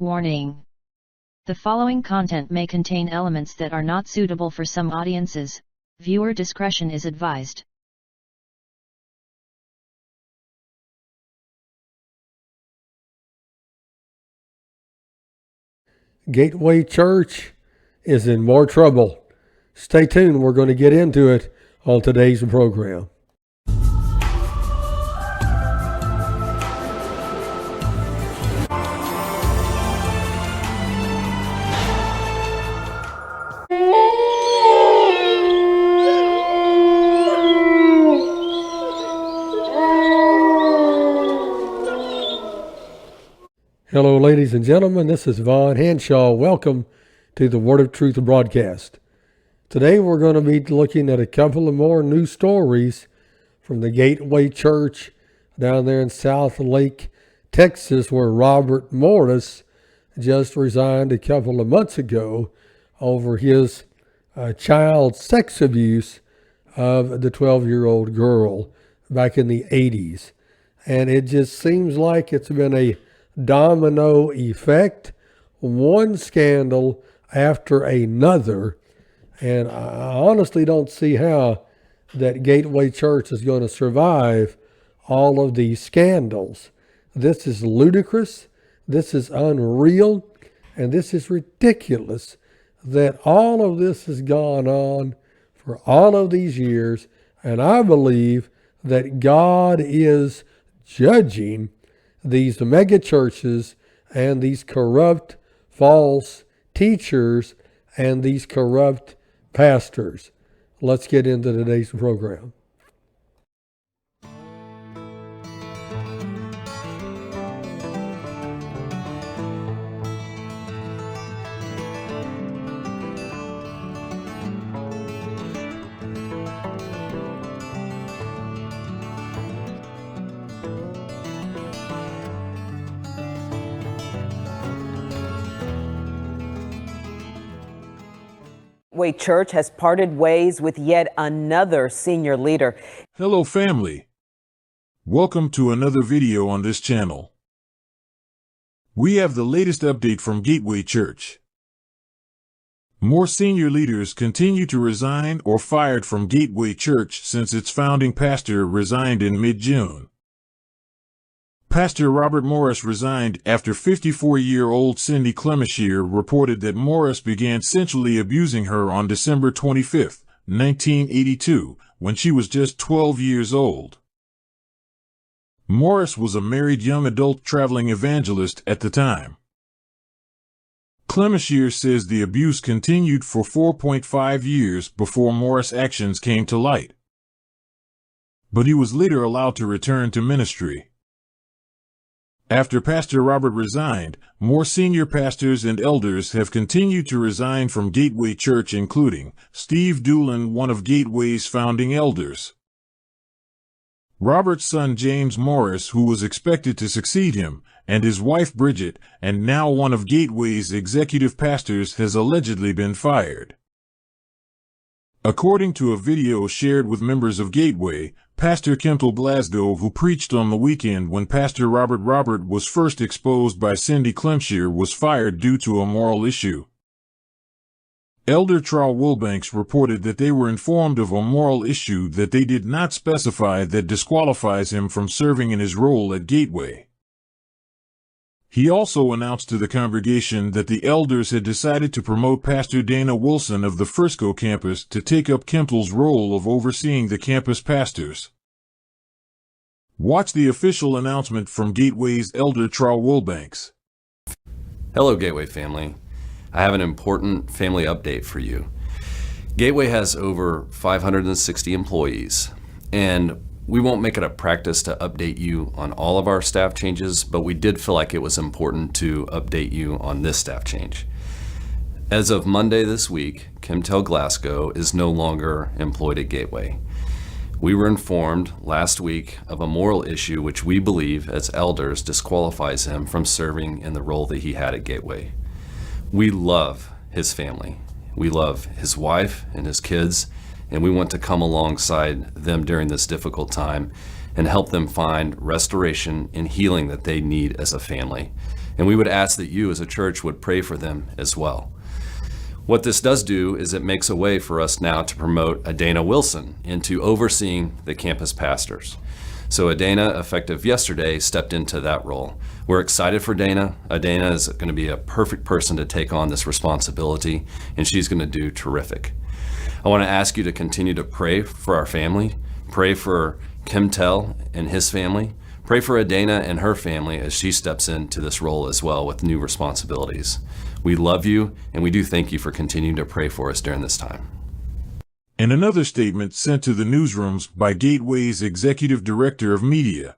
Warning. The following content may contain elements that are not suitable for some audiences. Viewer discretion is advised. Gateway Church is in more trouble. Stay tuned, we're going to get into it on today's program. Hello, ladies and gentlemen. This is Hanshaw. Welcome to the Word of Truth broadcast. Today we're going to be looking at a couple of more news stories from the Gateway Church down there in South Lake, Texas, where Robert Morris just resigned a couple of months ago over his child sex abuse of the 12-year-old girl back in the 80s. And it just seems like it's been a domino effect, one scandal after another, and I honestly don't see how that Gateway Church is going to survive all of these scandals. This is ludicrous, this is unreal, and this is ridiculous that all of this has gone on for all of these years, and I believe that God is judging these mega churches and these corrupt false teachers and these corrupt pastors. Let's get into today's program. Gateway Church has parted ways with yet another senior leader. Hello family. Welcome to another video on this channel. We have the latest update from Gateway Church. More senior leaders continue to resign or fired from Gateway Church since its founding pastor resigned in mid-June. Pastor Robert Morris resigned after 54-year-old Cindy Clemishier reported that Morris began sensually abusing her on December 25, 1982, when she was just 12 years old. Morris was a married young adult traveling evangelist at the time. Clemishier says the abuse continued for 4.5 years before Morris' actions came to light. But he was later allowed to return to ministry. After Pastor Robert resigned, more senior pastors and elders have continued to resign from Gateway Church, including Steve Doolin, one of Gateway's founding elders. Robert's son James Morris, who was expected to succeed him, and his wife Bridget, and now one of Gateway's executive pastors, has allegedly been fired. According to a video shared with members of Gateway, Pastor Kentel Glasgow, who preached on the weekend when Pastor Robert was first exposed by Cindy Clemishier, was fired due to a moral issue. Elder Charles Wilbanks reported that they were informed of a moral issue that they did not specify that disqualifies him from serving in his role at Gateway. He also announced to the congregation that the elders had decided to promote Pastor Dana Wilson of the Frisco campus to take up Kentel's role of overseeing the campus pastors. Watch the official announcement from Gateway's Elder Charles Wilbanks. Hello, Gateway family. I have an important family update for you. Gateway has over 560 employees, and we won't make it a practice to update you on all of our staff changes, but we did feel like it was important to update you on this staff change. As of Monday this week, Kentel Glasgow is no longer employed at Gateway. We were informed last week of a moral issue which we believe as elders disqualifies him from serving in the role that he had at Gateway. We love his family. We love his wife and his kids, and we want to come alongside them during this difficult time and help them find restoration and healing that they need as a family. And we would ask that you as a church would pray for them as well. What this does do is it makes a way for us now to promote Adana Wilson into overseeing the campus pastors. So Adana, effective yesterday, stepped into that role. We're excited for Dana. Adana is going to be a perfect person to take on this responsibility, and she's going to do terrific. I want to ask you to continue to pray for our family. Pray for Kim Tell and his family. Pray for Adana and her family as she steps into this role as well with new responsibilities. We love you, and we do thank you for continuing to pray for us during this time. In another statement sent to the newsrooms by Gateway's Executive Director of Media,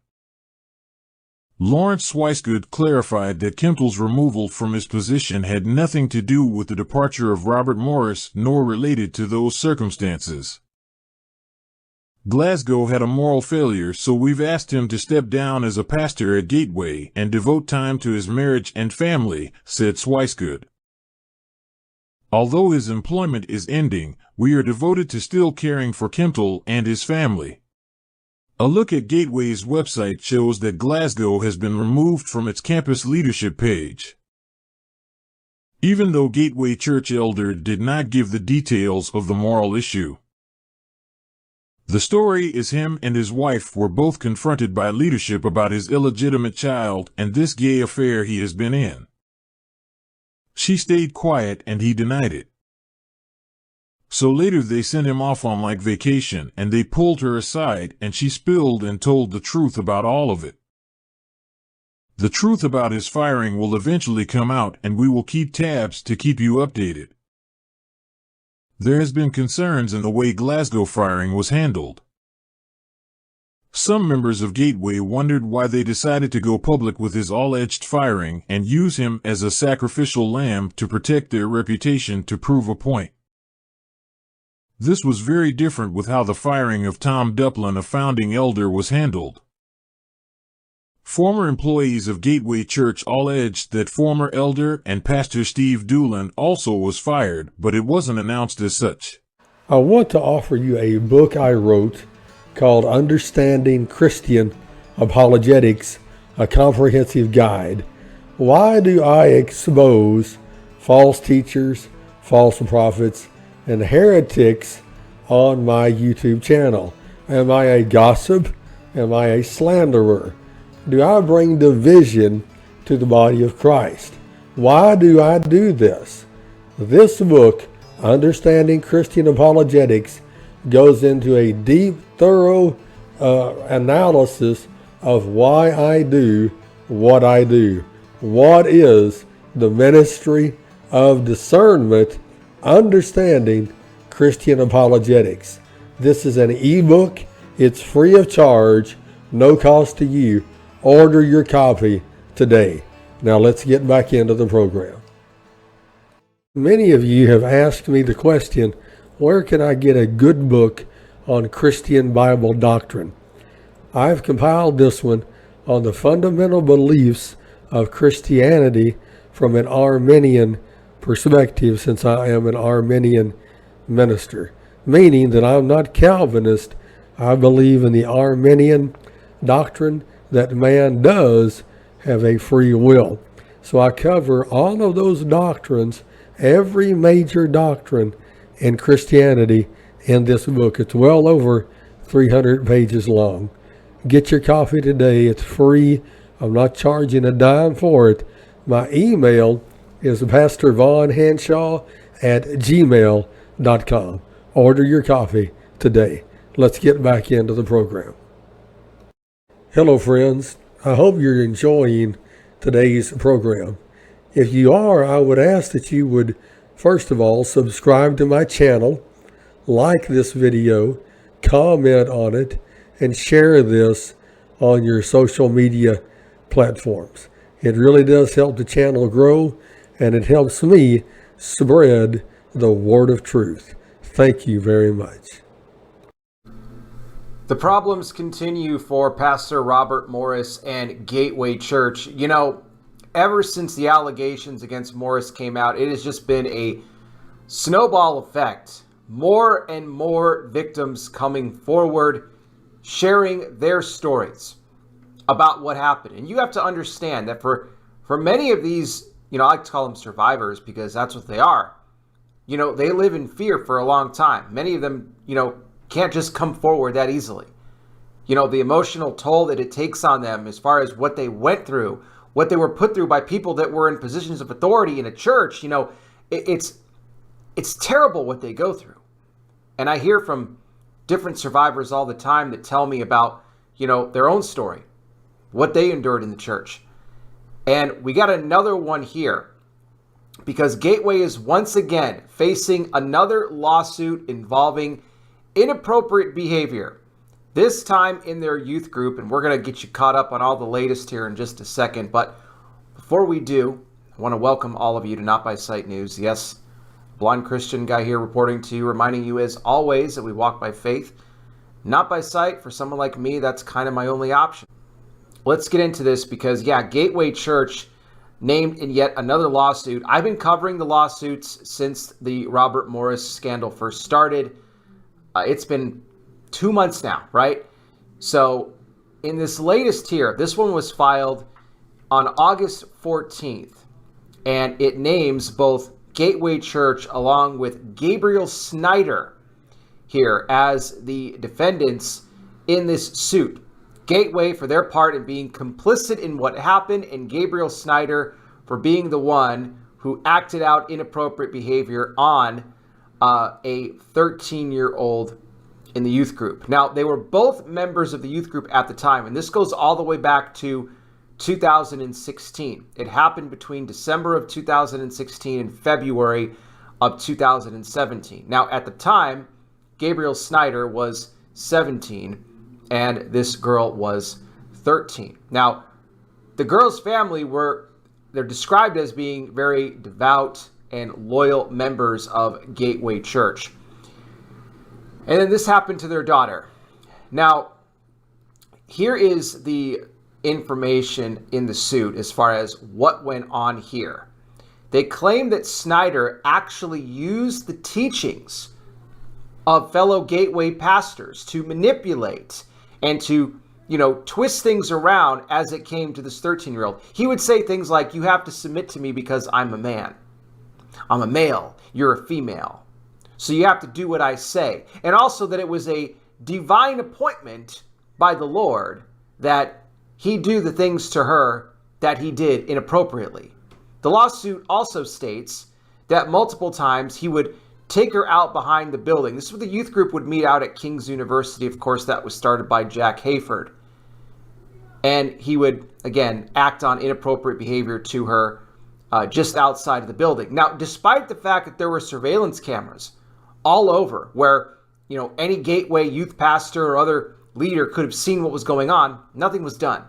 Lawrence Swicegood clarified that Kempel's removal from his position had nothing to do with the departure of Robert Morris nor related to those circumstances. Glasgow had a moral failure, so we've asked him to step down as a pastor at Gateway and devote time to his marriage and family, said Swicegood. Although his employment is ending, we are devoted to still caring for Kempel and his family. A look at Gateway's website shows that Glasgow has been removed from its campus leadership page. Even though Gateway Church elder did not give the details of the moral issue. The story is him and his wife were both confronted by leadership about his illegitimate child and this gay affair he has been in. She stayed quiet and he denied it. So later they sent him off on like vacation and they pulled her aside and she spilled and told the truth about all of it. The truth about his firing will eventually come out and we will keep tabs to keep you updated. There has been concerns in the way Glasgow firing was handled. Some members of Gateway wondered why they decided to go public with his alleged firing and use him as a sacrificial lamb to protect their reputation to prove a point. This was very different with how the firing of Tom Duplin, a founding elder, was handled. Former employees of Gateway Church alleged that former elder and Pastor Steve Doolin also was fired, but it wasn't announced as such. I want to offer you a book I wrote called Understanding Christian Apologetics, a Comprehensive Guide. Why do I expose false teachers, false prophets, and heretics on my YouTube channel? Am I a gossip? Am I a slanderer? Do I bring division to the body of Christ? Why do I do this? This book, Understanding Christian Apologetics, goes into a deep, thorough analysis of why I do what I do. What is the ministry of discernment, understanding Christian apologetics? This is an ebook. It's free of charge, no cost to you. Order your copy today. Now let's get back into the program. Many of you have asked me the question, where can I get a good book on Christian Bible doctrine? I've compiled this one on the fundamental beliefs of Christianity from an Arminian perspective, since I am an Arminian minister, meaning that I'm not Calvinist. I believe in the Arminian doctrine that man does have a free will. So I cover all of those doctrines, every major doctrine in Christianity in this book. It's well over 300 pages long. Get your copy today. It's free. I'm not charging a dime for it. My email is pastorvonhanshaw@gmail.com. Order your copy today. Let's get back into the program. Hello, friends. I hope you're enjoying today's program. If you are, I would ask that you would, first of all, subscribe to my channel, like this video, comment on it, and share this on your social media platforms. It really does help the channel grow, and it helps me spread the word of truth. Thank you very much. The problems continue for Pastor Robert Morris and Gateway Church. You know, ever since the allegations against Morris came out, it has just been a snowball effect. More and more victims coming forward, sharing their stories about what happened. And you have to understand that for for many of these, I like to call them survivors because that's what they are. They live in fear for a long time. Many of them, can't just come forward that easily. The emotional toll that it takes on them as far as what they went through, what they were put through by people that were in positions of authority in a church, it's terrible what they go through. And I hear from different survivors all the time that tell me about, their own story, what they endured in the church. And we got another one here because Gateway is once again facing another lawsuit involving inappropriate behavior. This time in their youth group, and we're going to get you caught up on all the latest here in just a second. But before we do, I want to welcome all of you to Not By Sight News. Yes, blind Christian guy here reporting to you, reminding you as always that we walk by faith, not by sight. For someone like me, that's kind of my only option. Let's get into this because, Gateway Church named in yet another lawsuit. I've been covering the lawsuits since the Robert Morris scandal first started. It's been 2 months now, right? So in this latest here, this one was filed on August 14th, and it names both Gateway Church along with Gabriel Snyder here as the defendants in this suit. Gateway for their part in being complicit in what happened, and Gabriel Snyder for being the one who acted out inappropriate behavior on a 13-year-old in the youth group. Now, they were both members of the youth group at the time, and this goes all the way back to 2016. It happened between December of 2016 and February of 2017. Now, at the time, Gabriel Snyder was 17, and this girl was 13. Now, the girl's family they're described as being very devout and loyal members of Gateway Church. And then this happened to their daughter. Now, here is the information in the suit as far as what went on here. They claim that Snyder actually used the teachings of fellow Gateway pastors to manipulate and to, twist things around as it came to this 13-year-old. He would say things like, you have to submit to me because I'm a man. I'm a male. You're a female. So you have to do what I say. And also that it was a divine appointment by the Lord that he do the things to her that he did inappropriately. The lawsuit also states that multiple times he would take her out behind the building. This is where the youth group would meet out at King's University. Of course, that was started by Jack Hayford. And he would, again, act on inappropriate behavior to her just outside of the building. Now, despite the fact that there were surveillance cameras all over where, any Gateway youth pastor or other leader could have seen what was going on, nothing was done.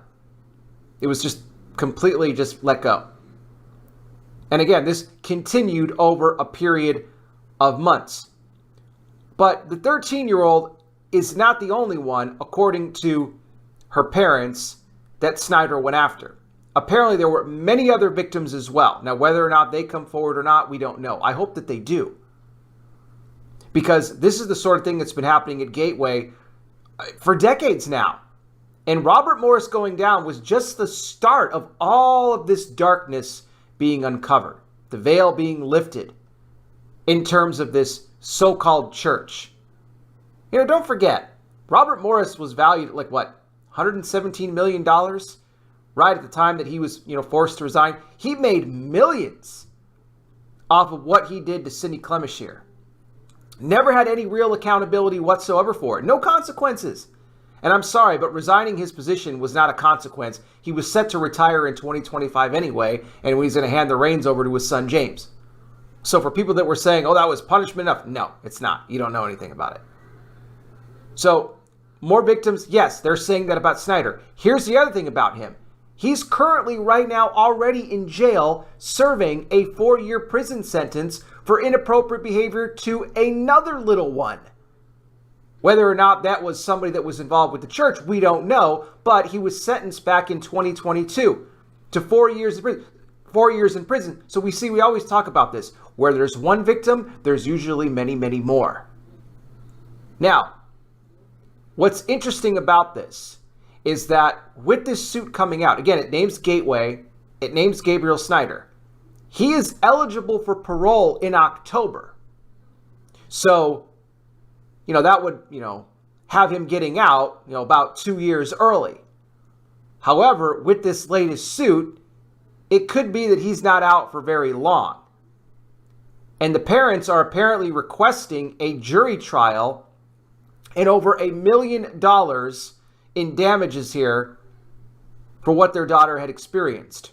It was just completely just let go. And again, this continued over a period of months. But the 13-year-old is not the only one, according to her parents, that Snyder went after. Apparently, there were many other victims as well. Now, whether or not they come forward or not, we don't know. I hope that they do. Because this is the sort of thing that's been happening at Gateway for decades now. And Robert Morris going down was just the start of all of this darkness being uncovered, the veil being lifted in terms of this so-called church. Don't forget, Robert Morris was valued at $117 million, right at the time that he was, forced to resign. He made millions off of what he did to Cindy Clemenchier. Never had any real accountability whatsoever for it. No consequences. And I'm sorry, but resigning his position was not a consequence. He was set to retire in 2025 anyway, and he's going to hand the reins over to his son, James. So for people that were saying, that was punishment enough, no, it's not. You don't know anything about it. So more victims, yes, they're saying that about Snyder. Here's the other thing about him. He's currently right now already in jail serving a 4-year prison sentence for inappropriate behavior to another little one. Whether or not that was somebody that was involved with the church, we don't know, but he was sentenced back in 2022 to 4 years in prison. 4 years in prison. So we always talk about this. Where there's one victim, there's usually many, many more. Now, what's interesting about this is that with this suit coming out, again, it names Gateway It names Gabriel Snyder. He is eligible for parole in October. So, that would, have him getting out, about 2 years early. However, with this latest suit, it could be that he's not out for very long. And the parents are apparently requesting a jury trial and over $1 million in damages here for what their daughter had experienced.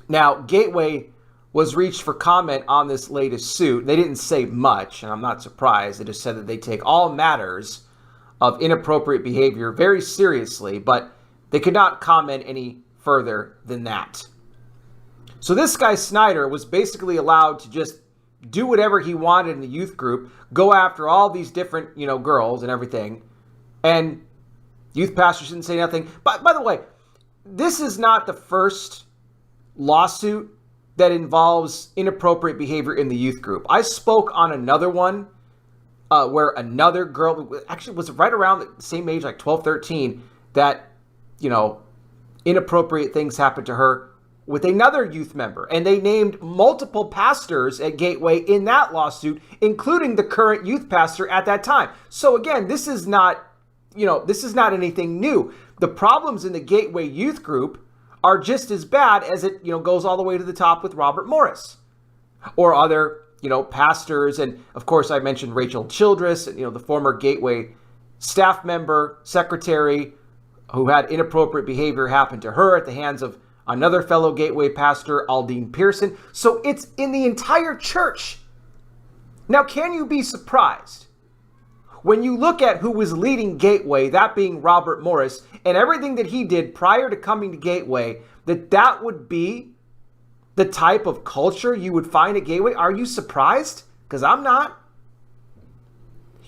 Now, Gateway was reached for comment on this latest suit. They didn't say much, and I'm not surprised. They just said that they take all matters of inappropriate behavior very seriously, but they could not comment any further than that. So this guy Snyder was basically allowed to just do whatever he wanted in the youth group, go after all these different, girls and everything, and youth pastors didn't say nothing. But by the way, this is not the first lawsuit that involves inappropriate behavior in the youth group. I spoke on another one where another girl, actually was right around the same age, like 12, 13, that, inappropriate things happened to her with another youth member. And they named multiple pastors at Gateway in that lawsuit, including the current youth pastor at that time. So again, this is not anything new. The problems in the Gateway youth group are just as bad as it, goes all the way to the top with Robert Morris or other, pastors. And of course, I mentioned Rachel Childress, the former Gateway staff member, secretary, who had inappropriate behavior happen to her at the hands of another fellow Gateway pastor, Aldine Pearson. So it's in the entire church. Now, can you be surprised when you look at who was leading Gateway, that being Robert Morris, and everything that he did prior to coming to Gateway, that would be the type of culture you would find at Gateway? Are you surprised? Because I'm not.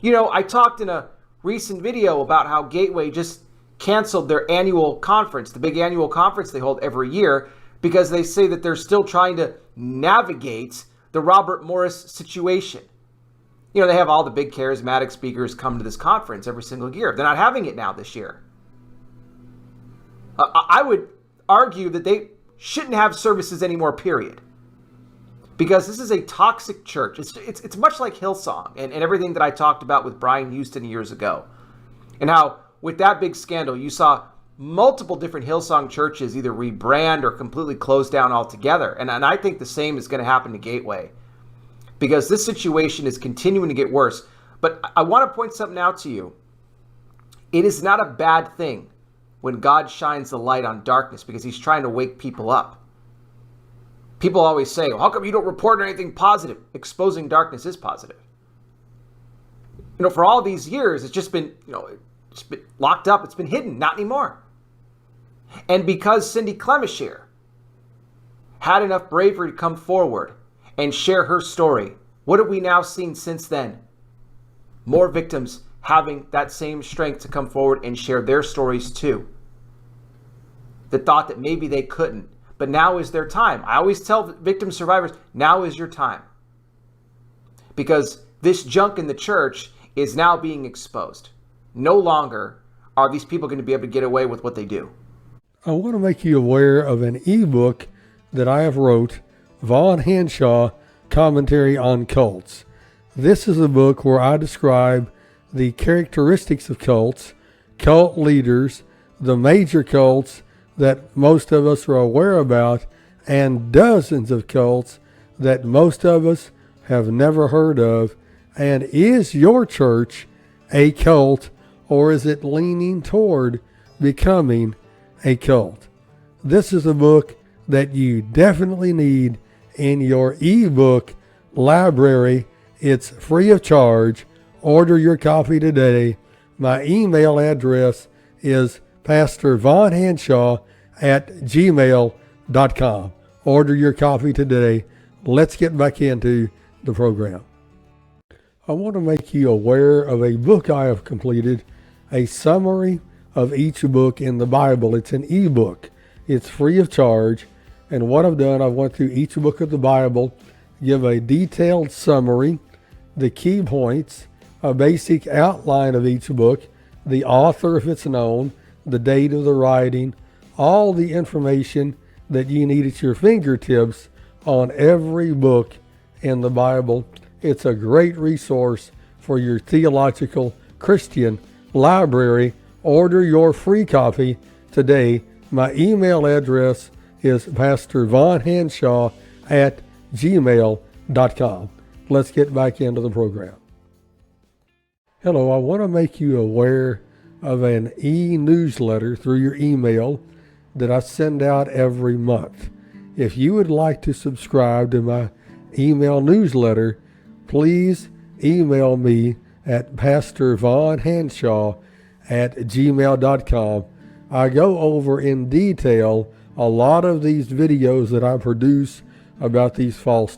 I talked in a recent video about how Gateway just canceled their annual conference, the big annual conference they hold every year, because they say that they're still trying to navigate the Robert Morris situation. They have all the big charismatic speakers come to this conference every single year. They're not having it now this year. I would argue that they shouldn't have services anymore, period. Because this is a toxic church. It's much like Hillsong and everything that I talked about with Brian Houston years ago. And how with that big scandal, you saw multiple different Hillsong churches either rebrand or completely close down altogether. And I think the same is going to happen to Gateway, because this situation is continuing to get worse. But I want to point something out to you. It is not a bad thing when God shines the light on darkness, because he's trying to wake people up. People always say, well, how come you don't report anything positive? Exposing darkness is positive. For all these years, it's just been, it's been locked up. It's been hidden. Not anymore. And because Cindy Clemishere had enough bravery to come forward and share her story, what have we now seen since then? More victims having that same strength to come forward and share their stories too. The thought that maybe they couldn't, but now is their time. I always tell victim survivors, now is your time. Because this junk in the church is now being exposed. No longer are these people going to be able to get away with what they do. I want to make you aware of an ebook that I have wrote, Vaughn Hanshaw, Commentary on Cults. This is a book where I describe the characteristics of cults, cult leaders, the major cults that most of us are aware about, and dozens of cults that most of us have never heard of. And is your church a cult, or is it leaning toward becoming a cult? This is a book that you definitely need in your ebook library. It's free of charge. Order your copy today. My email address is pastorvaughnhanshaw@gmail.com. Order your copy today. Let's get back into the program. I want to make you aware of a book I have completed, a summary of each book in the Bible. It's an ebook. It's free of charge. And what I've done, I've went through each book of the Bible, give a detailed summary, the key points, a basic outline of each book, the author if it's known, the date of the writing, all the information that you need at your fingertips on every book in the Bible. It's a great resource for your theological Christian library. Order your free copy today. My email address is pastorvonhanshaw@gmail.com. Let's get back into the program. Hello, I want to make you aware of an e-newsletter through your email that I send out every month. If you would like to subscribe to my email newsletter, please email me at pastorvonhanshaw@gmail.com. I go over in detail a lot of these videos that I produce about these false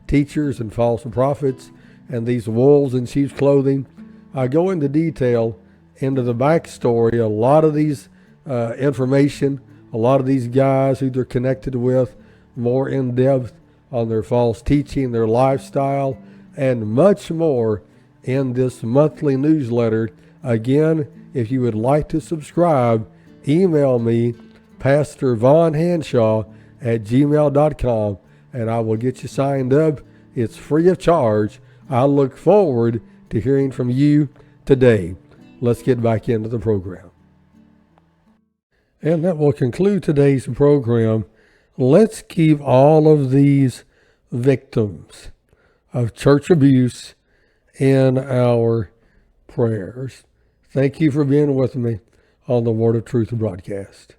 teachers and false prophets and these wolves in sheep's clothing. I go into detail into the backstory, a lot of these information, a lot of these guys who they're connected with, more in depth on their false teaching, their lifestyle, and much more in this monthly newsletter. Again, if you would like to subscribe, email me, pastorvonhanshaw@gmail.com, and I will get you signed up. It's free of charge. I look forward to hearing from you today. Let's get back into the program. And that will conclude today's program. Let's keep all of these victims of church abuse in our prayers. Thank you for being with me on the Word of Truth broadcast.